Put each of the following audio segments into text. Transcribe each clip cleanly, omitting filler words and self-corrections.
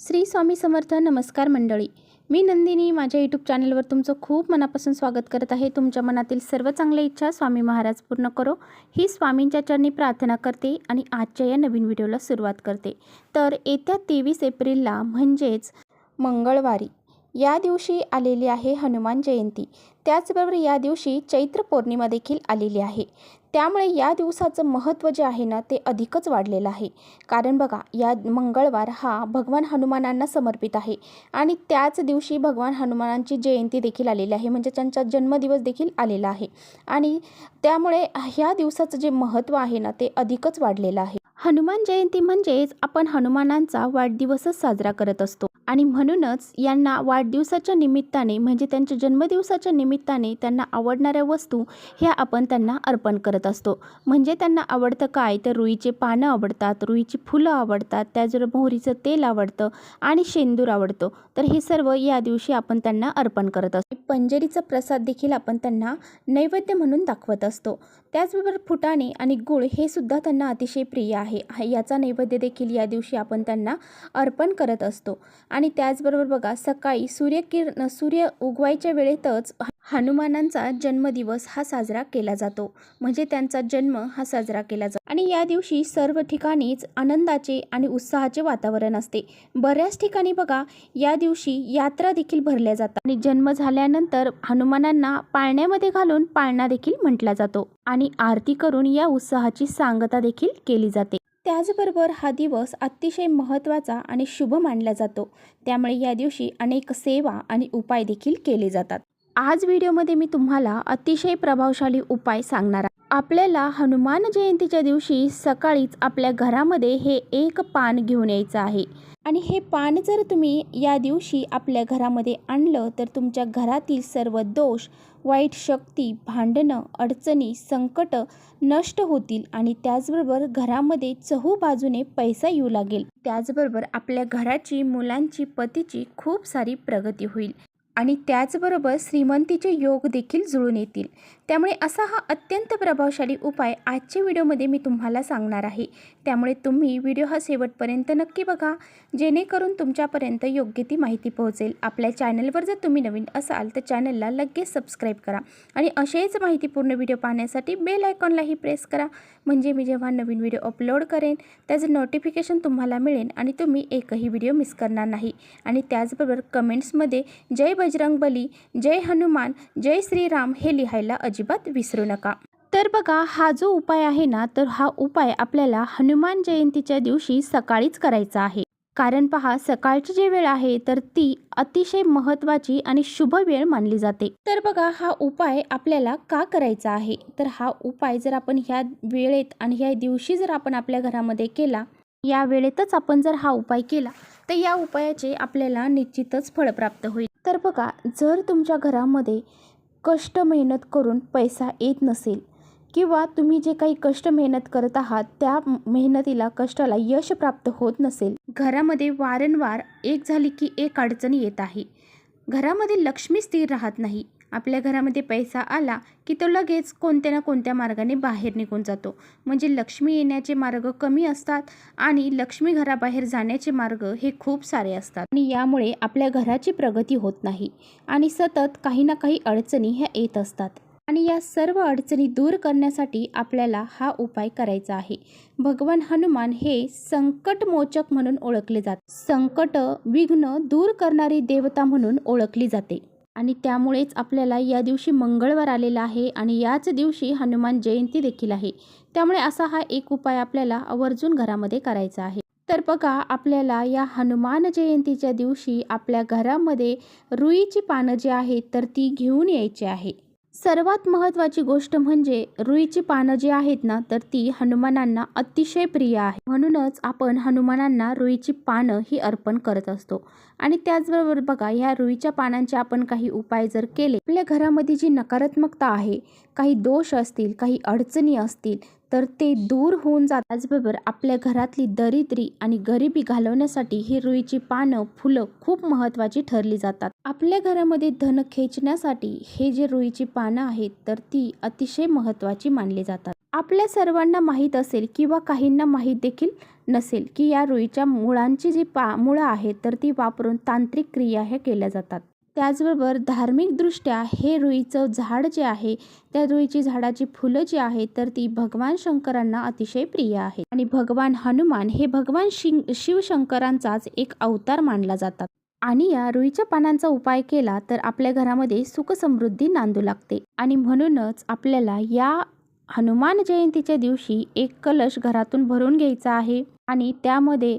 श्री स्वामी समर्थ. नमस्कार मंडळी, मी नंदिनी माझ्या यूट्यूब चॅनलवर तुमचं खूप मनापासून स्वागत करत आहे. तुमच्या मनातील सर्व चांगल्या इच्छा स्वामी महाराज पूर्ण करो ही स्वामींच्या चरणी प्रार्थना करते आणि आजच्या या नवीन व्हिडिओला सुरुवात करते. तर येत्या 23 एप्रिलला म्हणजेच मंगळवारी या दिवशी आलेली आहे हनुमान जयंती. त्याचबरोबर या दिवशी चैत्र पौर्णिमा देखील आलेली आहे. त्यामुळे या दिवसाचं महत्त्व जे आहे ना ते अधिकच वाढलेलं आहे. कारण बघा, या मंगळवार हा भगवान हनुमानांना समर्पित आहे आणि त्याच दिवशी भगवान हनुमानांची जयंती देखील आलेली आहे, म्हणजे त्यांचा जन्मदिवस देखील आलेला आहे. आणि त्यामुळे ह्या दिवसाचं जे महत्त्व आहे ना ते अधिकच वाढलेलं आहे. हनुमान जयंती म्हणजेच आपण हनुमानांचा वाढदिवसच साजरा करत असतो आणि म्हणूनच यांना वाढदिवसाच्या निमित्ताने म्हणजे त्यांच्या जन्मदिवसाच्या निमित्ताने त्यांना आवडणाऱ्या वस्तू ह्या आपण त्यांना अर्पण करत असतो. म्हणजे त्यांना आवडतं काय, तर रुईचे पानं आवडतात, रुईची फुलं आवडतात, त्याचबरोबर मोहरीचं तेल आवडतं आणि शेंदूर आवडतो. तर हे सर्व या दिवशी आपण त्यांना अर्पण करत असतो. पंजेरीचा प्रसाद देखील आपण त्यांना नैवेद्य म्हणून दाखवत असतो. त्याचबरोबर फुटाणे आणि गूळ हे सुद्धा त्यांना अतिशय प्रिय आहे. याचा नैवेद्य देखील या दिवशी आपण त्यांना अर्पण करत असतो. आणि त्याचबरोबर बघा, सकाळी सूर्य उगवायच्या वेळेतच हनुमानांचा जन्मदिवस हा साजरा केला जातो, म्हणजे त्यांचा जन्म हा साजरा केला जातो. आणि या दिवशी सर्व ठिकाणीच आनंदाचे आणि उत्साहाचे वातावरण असते. बऱ्याच ठिकाणी बघा, या दिवशी यात्रा देखील भरल्या जातात आणि जन्म झाल्यानंतर हनुमानांना पाळण्यामध्ये घालून पाळणा देखील म्हटला जातो आणि आरती करून या उत्साहाची सांगता देखील केली जाते. त्याचबरोबर हा दिवस अतिशय महत्त्वाचा आणि शुभ मानला जातो. त्यामुळे या दिवशी अनेक सेवा आणि उपाय देखील केले जातात. आज व्हिडिओमध्ये मी तुम्हाला अतिशय प्रभावशाली उपाय सांगणार आहे. आपल्याला हनुमान जयंतीच्या दिवशी सकाळीच आपल्या घरामध्ये हे एक पान घेऊन यायचं आहे आणि हे पान जर तुम्ही या दिवशी आपल्या घरामध्ये आणलं तर तुमच्या घरातील सर्व दोष, वाईट शक्ती, भांडणं, अडचणी, संकट नष्ट होतील आणि त्याचबरोबर घरामध्ये चहूबाजूने पैसा येऊ लागेल. त्याचबरोबर आपल्या घराची, मुलांची, पतीची खूप सारी प्रगती होईल आणि त्याचबरोबर श्रीमंतीचे योग देखील जुळून येतील. त्यामुळे असा हा अत्यंत प्रभावशाली उपाय आजच्या व्हिडिओमध्ये मी तुम्हाला सांगणार आहे. त्यामुळे तुम्ही व्हिडिओ हा शेवटपर्यंत नक्की बघा, जेणेकरून तुमच्यापर्यंत योग्य ती माहिती पोहोचेल. आपल्या चॅनलवर जर तुम्ही नवीन असाल तर चॅनलला लगेच सबस्क्राईब करा आणि असेच माहितीपूर्ण व्हिडिओ पाहण्यासाठी बेल आयकॉनलाही प्रेस करा, म्हणजे मी जेव्हा नवीन व्हिडिओ अपलोड करेन त्याचं नोटिफिकेशन तुम्हाला मिळेल आणि तुम्ही एकही व्हिडिओ मिस करणार नाही. आणि त्याचबरोबर कमेंट्समध्ये जय बजरंगबली, जय हनुमान, जय श्रीराम हे लिहायला अजिबात विसरू नका. तर बघा, हा जो उपाय आहे ना तर हा उपाय आपल्याला हनुमान जयंतीच्या दिवशी सकाळीच करायचा आहे. कारण पहा, सकाळची जी वेळ आहे तर ती अतिशय महत्त्वाची आणि शुभ वेळ मानली जाते. तर बघा, हा उपाय आपल्याला का करायचा आहे, तर हा उपाय जर आपण ह्या वेळेत आणि ह्या दिवशी जर आपण आपल्या घरामध्ये केला, या वेळेतच आपण जर हा उपाय केला तर या उपायाचे आपल्याला निश्चितच फळ प्राप्त होईल. तर बघा, जर तुमच्या घरामध्ये कष्ट मेहनत करून पैसा येत नसेल किंवा तुम्ही जे काही कष्ट मेहनत करत आहात त्या मेहनतीला, कष्टाला यश प्राप्त होत नसेल, घरामध्ये वारंवार एक झाली की एक अडचणी येत आहे, घरामध्ये लक्ष्मी स्थिर राहत नाही, आपल्या घरामध्ये पैसा आला की तो लगेच कोणत्या ना कोणत्या मार्गाने बाहेर निघून जातो, म्हणजे लक्ष्मी येण्याचे मार्ग कमी असतात आणि लक्ष्मी घराबाहेर जाण्याचे मार्ग हे खूप सारे असतात आणि यामुळे आपल्या घराची प्रगती होत नाही आणि सतत काही ना काही अडचणी ह्या येत असतात. आणि या सर्व अडचणी दूर करण्यासाठी आपल्याला हा उपाय करायचा आहे. भगवान हनुमान हे संकटमोचक म्हणून ओळखले जातात, संकट, विघ्न दूर करणारी देवता म्हणून ओळखली जाते आणि त्यामुळेच आपल्याला या दिवशी मंगळवार आलेला आहे आणि याच दिवशी हनुमान जयंती देखील आहे. त्यामुळे असा हा एक उपाय आपल्याला आवर्जून घरामध्ये करायचा आहे. तर बघा, आपल्याला या हनुमान जयंतीच्या दिवशी आपल्या घरामध्ये रुईची पानं जी आहेत तर ती घेऊन यायची आहे. सर्वात महत्त्वाची गोष्ट म्हणजे रुईची पानं जी आहेत ना तर ती हनुमानांना अतिशय प्रिय आहे, म्हणूनच आपण हनुमानांना रुईची पानं ही अर्पण करत असतो. आणि त्याचबरोबर बघा, ह्या रुईच्या पानांचे आपण काही उपाय जर केले, आपल्या घरामध्ये जी नकारात्मकता आहे, काही दोष असतील, काही अडचणी असतील तर ते दूर होऊन जातात. त्याचबरोबर आपल्या घरातली दरिद्री आणि गरिबी घालवण्यासाठी ही रुईची पानं, फुलं खूप महत्त्वाची ठरली जातात. आपल्या घरामध्ये धन खेचण्यासाठी हे जे रुईची पानं आहेत तर ती अतिशय महत्त्वाची मानली जातात. आपल्या सर्वांना माहीत असेल किंवा काहींना माहीत देखील नसेल की या रुईच्या मुळांची जी मुळं आहेत तर ती वापरून तांत्रिक क्रिया ह्या केल्या जातात. त्याचबरोबर धार्मिकदृष्ट्या हे रुईचं झाड जे आहे, त्या रुईची झाडाची फुलं जी आहेत तर ती भगवान शंकरांना अतिशय प्रिय आहेत. आणि भगवान हनुमान हे भगवान शिवशंकरांचाच एक अवतार मानला जातात. आणि या रुईच्या पानांचा उपाय केला तर आपल्या घरामध्ये सुख समृद्धी नांदू लागते. आणि म्हणूनच आपल्याला या हनुमान जयंतीच्या दिवशी एक कलश घरातून भरून घ्यायचा आहे आणि त्यामध्ये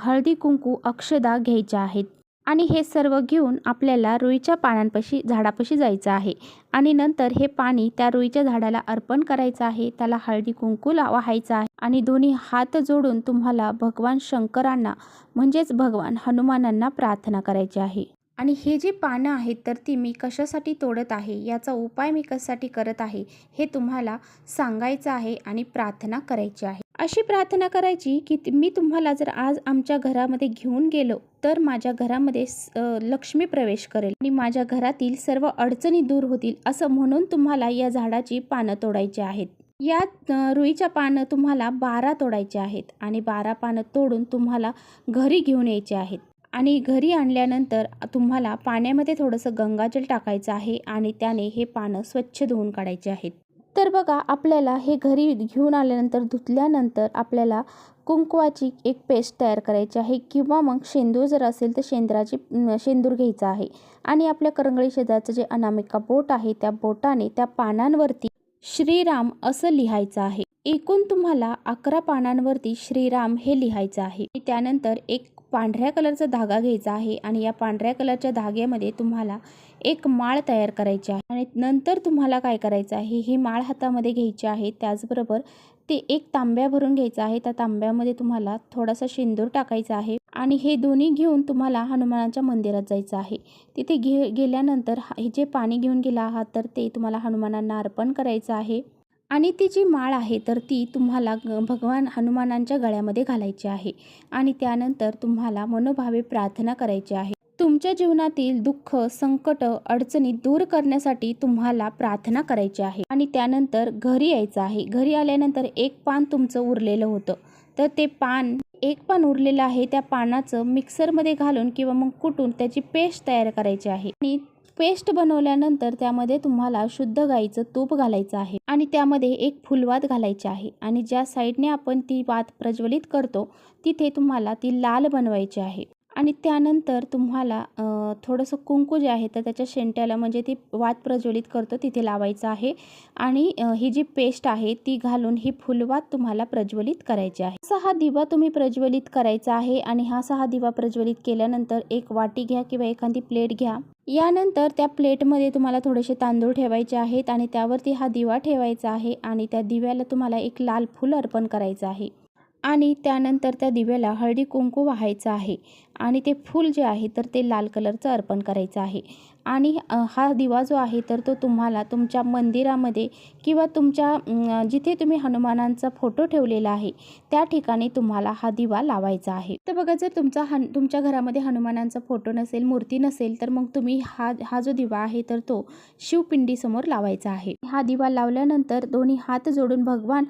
हळदी कुंकू अक्षदा घ्यायच्या आहेत. आणि हे सर्व घेऊन आपल्याला रुईच्या पानांपाशी झाडापाशी जायचं आहे आणि नंतर हे पाणी त्या रुईच्या झाडाला अर्पण करायचं आहे. त्याला हळदी कुंकू वाहायचं आहे आणि दोन्ही हात जोडून तुम्हाला भगवान शंकरांना म्हणजेच भगवान हनुमानांना प्रार्थना करायची आहे. आणि हे जी पानं आहेत तर ती मी कशासाठी तोडत आहे, याचा उपाय मी कशासाठी करत आहे हे तुम्हाला सांगायचं आहे आणि प्रार्थना करायची आहे. अशी प्रार्थना करायची की मी तुम्हाला जर आज आमच्या घरामध्ये घेऊन गेलो तर माझ्या घरामध्ये लक्ष्मी प्रवेश करेल आणि माझ्या घरातील सर्व अडचणी दूर होतील, असं म्हणून तुम्हाला या झाडाची पानं तोडायची आहेत. या रुईच्या पानं तुम्हाला 12 तोडायचे आहेत आणि 12 पानं तोडून तुम्हाला घरी घेऊन यायचे आहेत. आणि घरी आणल्यानंतर तुम्हाला पाण्यामध्ये थोडंसं गंगाजल टाकायचं आहे आणि त्याने हे पानं स्वच्छ धुवून काढायचे आहेत. तर बघा, आपल्याला हे घरी घेऊन आल्यानंतर धुतल्यानंतर आपल्याला कुंकवाची एक पेस्ट तयार करायची आहे किंवा मग शेंदूर जर असेल तर शेंदूर घ्यायचा आहे आणि आपल्या करंगळी शेजारचं जे अनामिका बोट आहे त्या बोटाने त्या पानांवरती श्रीराम असं लिहायचं आहे. एकूण तुम्हाला 11 पानांवरती श्रीराम हे लिहायचं आहे. त्यानंतर एक पांढऱ्या कलरचा धागा घ्यायचा आहे आणि या पांढऱ्या कलरच्या धाग्यामध्ये तुम्हाला एक माळ तयार करायची आहे. आणि नंतर तुम्हाला काय करायचं आहे, ही माळ हातामध्ये घ्यायची आहे. त्याचबरोबर ते एक तांब्या भरून घ्यायचा आहे. त्या तांब्यामध्ये तुम्हाला थोडासा शेंदूर टाकायचा आहे आणि हे दोन्ही घेऊन तुम्हाला हनुमानाच्या मंदिरात जायचं आहे. तिथे गेल्यानंतर हे जे पाणी घेऊन गेला आहात तर ते तुम्हाला हनुमानांना अर्पण करायचं आहे. आणि ती जी माळ आहे तर ती तुम्हाला भगवान हनुमानांच्या गळ्यामध्ये घालायची आहे आणि त्यानंतर तुम्हाला मनोभावे प्रार्थना करायची आहे. तुमच्या जीवनातील दुःख, संकट, अडचणी दूर करण्यासाठी तुम्हाला प्रार्थना करायची आहे. आणि त्यानंतर घरी यायचं आहे. घरी आल्यानंतर एक पान तुमचं उरलेलं होतं तर ते एक पान उरलेलं आहे, त्या पानाचं मिक्सरमध्ये घालून किंवा मग कुटून त्याची पेस्ट तयार करायची आहे. आणि पेस्ट बनवल्यानंतर त्यामध्ये तुम्हाला शुद्ध गाईचं तूप घालायचं आहे आणि त्यामध्ये एक फुलवात घालायची आहे आणि ज्या साईडने आपण ती वात प्रज्वलित करतो तिथे तुम्हाला ती लाल बनवायची आहे. आणि त्यानंतर तुम्हाला थोडंसं कुंकू जे आहे तर त्याच्या शेंट्याला म्हणजे ती वात प्रज्वलित करतो तिथे लावायचं आहे आणि ही जी पेस्ट आहे ती घालून ही फुलवात तुम्हाला प्रज्वलित करायची आहे. असा हा दिवा तुम्ही प्रज्वलित करायचा आहे आणि हा दिवा प्रज्वलित केल्यानंतर एक वाटी घ्या किंवा एखादी प्लेट घ्या. यानंतर त्या प्लेटमध्ये तुम्हाला थोडेसे तांदूळ ठेवायचे आहेत आणि त्यावरती हा दिवा ठेवायचा आहे आणि त्या दिव्याला तुम्हाला एक लाल फूल अर्पण करायचं आहे. आणि त्यानंतर त्या दिव्याला हळदी कुंकू वाहायचं आहे आणि ते फूल जे आहे तर ते लाल कलरचं अर्पण करायचं आहे. आणि हा दिवा जो आहे तर तो तुम्हाला तुमच्या मंदिरामध्ये किंवा तुमच्या जिथे तुम्ही हनुमानांचा फोटो ठेवलेला आहे त्या ठिकाणी तुम्हाला हा दिवा लावायचा आहे. तर बघा, जर तुमच्या घरामध्ये हनुमानांचा फोटो नसेल, मूर्ती नसेल तर मग तुम्ही हा जो दिवा आहे तर तो शिवपिंडीसमोर लावायचा आहे. हा दिवा लावल्यानंतर दोन्ही हात जोडून भगवान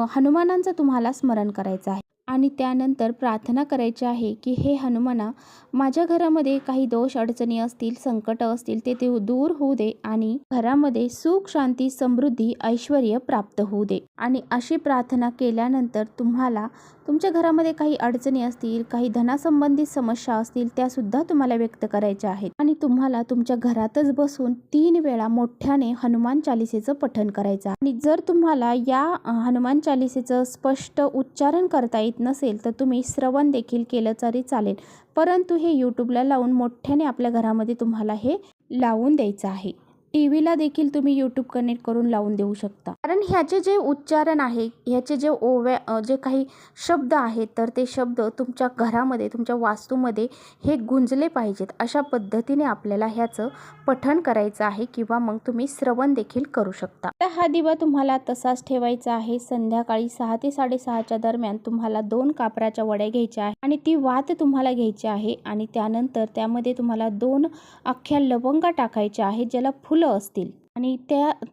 हनुमानांचं तुम्हाला स्मरण करायचं आहे आणि त्यानंतर प्रार्थना करायची आहे की हे हनुमाना, माझ्या घरामध्ये काही दोष अडचणी असतील, संकट असतील ते दूर होऊ दे आणि घरामध्ये सुख, शांती, समृद्धी, ऐश्वर्य प्राप्त होऊ दे. आणि अशी प्रार्थना केल्यानंतर तुम्हाला तुमच्या घरामध्ये काही अडचणी असतील, काही धनासंबंधित समस्या असतील त्या सुद्धा तुम्हाला व्यक्त करायच्या आहेत आणि तुम्हाला तुमच्या घरातच बसून 3 वेळा मोठ्याने हनुमान चालिसेचं पठण करायचं. आणि जर तुम्हाला या हनुमान चालिसेचं स्पष्ट उच्चारण करता येत नसेल तर तुम्ही श्रवण देखील केलं तरी चालेल, परंतु हे यूट्यूबला लावून मोठ्याने आपल्या घरामध्ये तुम्हाला हे लावून द्यायचं आहे. टीव्हीला देखील तुम्ही यूट्यूब कनेक्ट करून लावून देऊ शकता. कारण ह्याचे जे उच्चारण आहे, ह्याचे जे काही शब्द आहेत तर ते शब्द तुमच्या घरामध्ये, तुमच्या वास्तूमध्ये हे गुंजले पाहिजेत. अशा पद्धतीने आपल्याला ह्याचं पठण करायचं आहे किंवा मग तुम्ही श्रवण देखील करू शकता. तर हा दिवा तुम्हाला तसाच ठेवायचा आहे. संध्याकाळी 6 ते 6:30च्या दरम्यान तुम्हाला 2 कापराच्या वड्या घ्यायच्या आहे आणि ती वात तुम्हाला घ्यायची आहे आणि त्यानंतर त्यामध्ये तुम्हाला 2 अख्ख्या लवंगा टाकायच्या आहेत ज्याला फुलं असतील आणि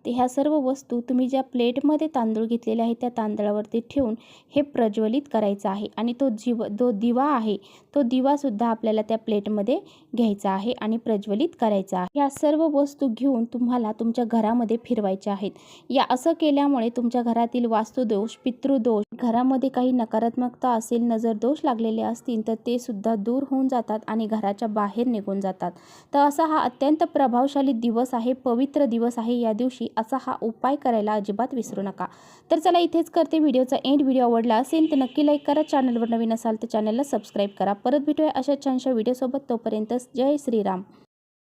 ह्या सर्व वस्तू तुम्ही ज्या प्लेटमध्ये तांदूळ घेतलेले आहेत त्या तांदळावरती ठेवून हे प्रज्वलित करायचं आहे. आणि जो दिवा आहे तो दिवासुद्धा आपल्याला त्या प्लेटमध्ये घ्यायचा आहे आणि प्रज्वलित करायचा आहे. या सर्व वस्तू घेऊन तुम्हाला तुमच्या घरामध्ये फिरवायच्या आहेत. असं केल्यामुळे तुमच्या घरातील वास्तुदोष, पितृदोष, घरामध्ये काही नकारात्मकता असेल, नजर दोष लागलेले असतील तर ते सुद्धा दूर होऊन जातात आणि घराच्या बाहेर निघून जातात. तर असा हा अत्यंत प्रभावशाली दिवस आहे, पवित्र दिवस आहे. या दिवशी असा हा उपाय करायला अजिबात विसरू नका. तर चला इथेच करते व्हिडिओचा एंड. व्हिडिओ आवडला असेल तर नक्की लाईक करा. चॅनलवर नवीन असाल तर चॅनलला सबस्क्राईब करा. परत भेटूया अशा छानशा व्हिडिओसोबत. तोपर्यंत जय श्रीराम.